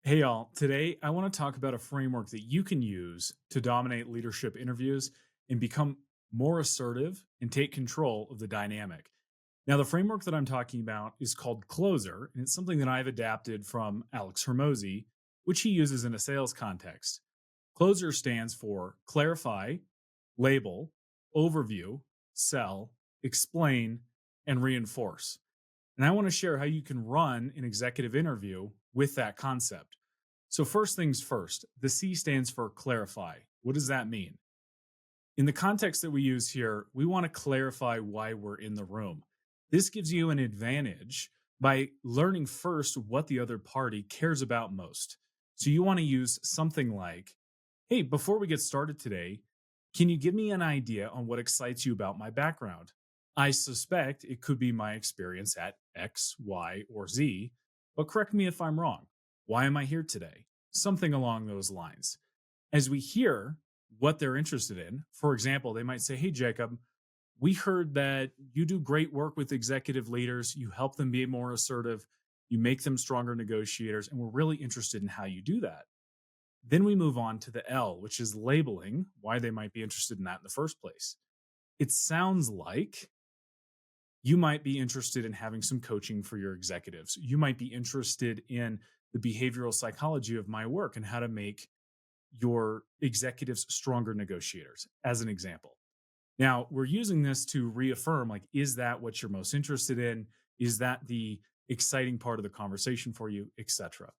Hey, y'all. Today, I want to talk about a framework that you can use to dominate leadership interviews and become more assertive and take control of the dynamic. Now, the framework that I'm talking about is called Closer, and it's something that I've adapted from Alex Hormozi, which he uses in a sales context. Closer stands for clarify, label, overview, sell, explain, and reinforce. And I want to share how you can run an executive interview with that concept. So, first things first, the C stands for clarify. What does that mean? In the context that we use here, we want to clarify why we're in the room. This gives you an advantage by learning first what the other party cares about most. So, you want to use something like, hey, before we get started today, can you give me an idea on what excites you about my background? I suspect it could be my experience at X, Y, or Z, but correct me if I'm wrong. Why am I here today? Something along those lines. As we hear what they're interested in, for example, they might say, hey, Jacob, we heard that you do great work with executive leaders. You help them be more assertive. You make them stronger negotiators. And we're really interested in how you do that. Then we move on to the L, which is labeling why they might be interested in that in the first place. It sounds like you might be interested in having some coaching for your executives. You might be interested in the behavioral psychology of my work and how to make your executives stronger negotiators, as an example. Now, we're using this to reaffirm like, is that what you're most interested in? Is that the exciting part of the conversation for you, etc.?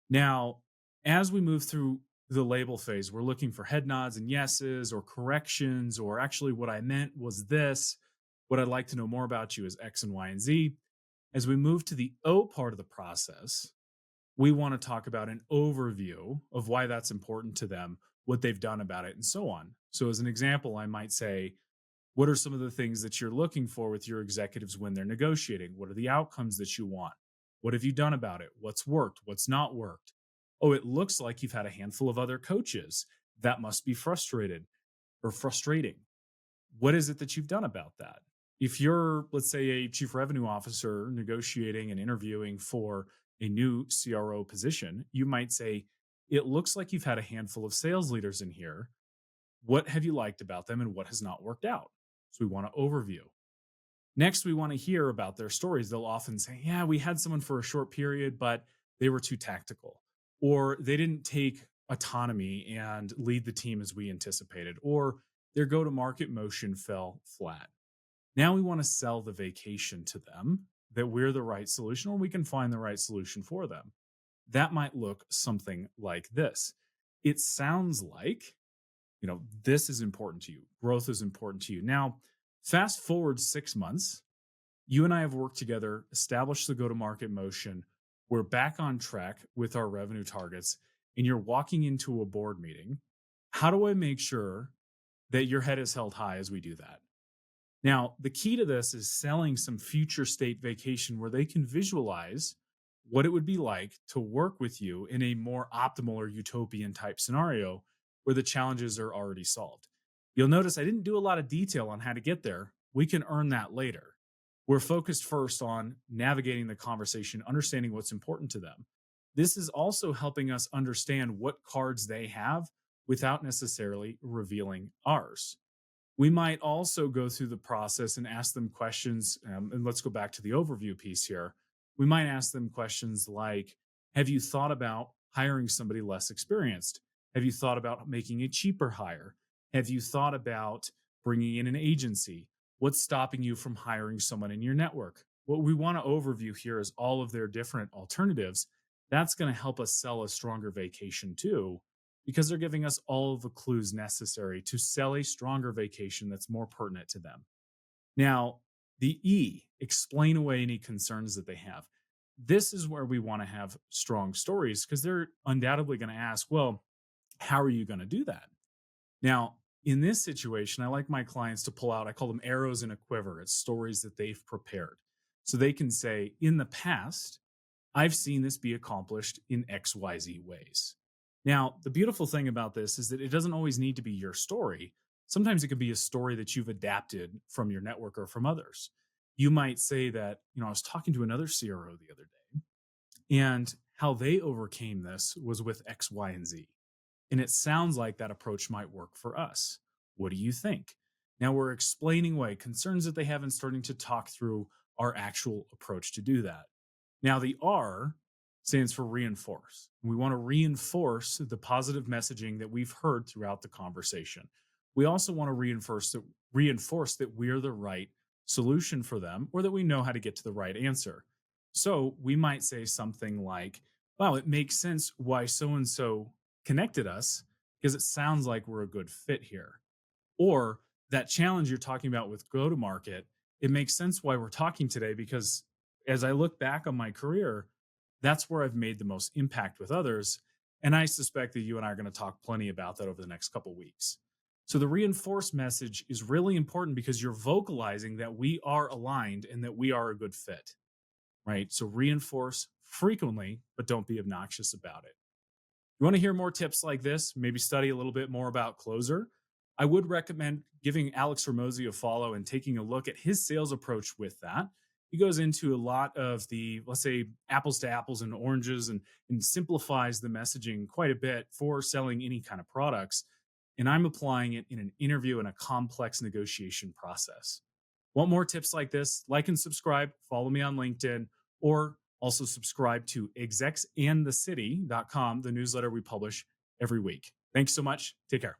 Now, as we move through the label phase, we're looking for head nods and yeses or corrections, or actually, what I meant was this. What I'd like to know more about you is X and Y and Z. As we move to the O part of the process, we want to talk about an overview of why that's important to them, what they've done about it, and so on. So, as an example, I might say, what are some of the things that you're looking for with your executives when they're negotiating? What are the outcomes that you want? What have you done about it? What's worked? What's not worked? Oh, it looks like you've had a handful of other coaches. That must be frustrated or frustrating. What is it that you've done about that? If you're, let's say, a chief revenue officer negotiating and interviewing for a new CRO position, you might say, it looks like you've had a handful of sales leaders in here. What have you liked about them and what has not worked out? So we want to overview. Next, we want to hear about their stories. They'll often say, yeah, we had someone for a short period, but they were too tactical, or they didn't take autonomy and lead the team as we anticipated, or their go to market motion fell flat. Now we want to sell the vacation to them that we're the right solution, or we can find the right solution for them. That might look something like this. It sounds like, this is important to you. Growth is important to you. Now, fast forward 6 months, you and I have worked together, established the go to market motion. We're back on track with our revenue targets, and you're walking into a board meeting. How do I make sure that your head is held high as we do that? Now, the key to this is selling some future state vacation where they can visualize what it would be like to work with you in a more optimal or utopian type scenario where the challenges are already solved. You'll notice I didn't do a lot of detail on how to get there. We can earn that later. We're focused first on navigating the conversation, understanding what's important to them. This is also helping us understand what cards they have without necessarily revealing ours. We might also go through the process and ask them questions. And let's go back to the overview piece here. We might ask them questions like, have you thought about hiring somebody less experienced? Have you thought about making a cheaper hire? Have you thought about bringing in an agency? What's stopping you from hiring someone in your network? What we want to overview here is all of their different alternatives. That's going to help us sell a stronger vacation too, because they're giving us all of the clues necessary to sell a stronger vacation that's more pertinent to them. Now, the E, explain away any concerns that they have. This is where we want to have strong stories because they're undoubtedly going to ask, well, how are you going to do that? Now, in this situation, I like my clients to pull out, I call them arrows in a quiver. It's stories that they've prepared. So they can say, in the past, I've seen this be accomplished in XYZ ways. Now, the beautiful thing about this is that it doesn't always need to be your story. Sometimes it could be a story that you've adapted from your network or from others. You might say that, I was talking to another CRO the other day, and how they overcame this was with X, Y, and Z. And it sounds like that approach might work for us. What do you think? Now we're explaining away concerns that they have and starting to talk through our actual approach to do that. Now, the R stands for reinforce. We want to reinforce the positive messaging that we've heard throughout the conversation. We also want to reinforce that we're the right solution for them or that we know how to get to the right answer. So we might say something like, wow, it makes sense why so and so connected us because it sounds like we're a good fit here. Or that challenge you're talking about with go to market, it makes sense why we're talking today because as I look back on my career, that's where I've made the most impact with others. And I suspect that you and I are going to talk plenty about that over the next couple weeks. So the reinforced message is really important because you're vocalizing that we are aligned and that we are a good fit, right? So reinforce frequently, but don't be obnoxious about it. You want to hear more tips like this, maybe study a little bit more about Closer, I would recommend giving Alex Hormozi a follow and taking a look at his sales approach with that. He goes into a lot of the, let's say, apples to apples and oranges and simplifies the messaging quite a bit for selling any kind of products. And I'm applying it in an interview and a complex negotiation process. Want more tips like this? Like and subscribe, follow me on LinkedIn, or also subscribe to execsandthecity.com, the newsletter we publish every week. Thanks so much. Take care.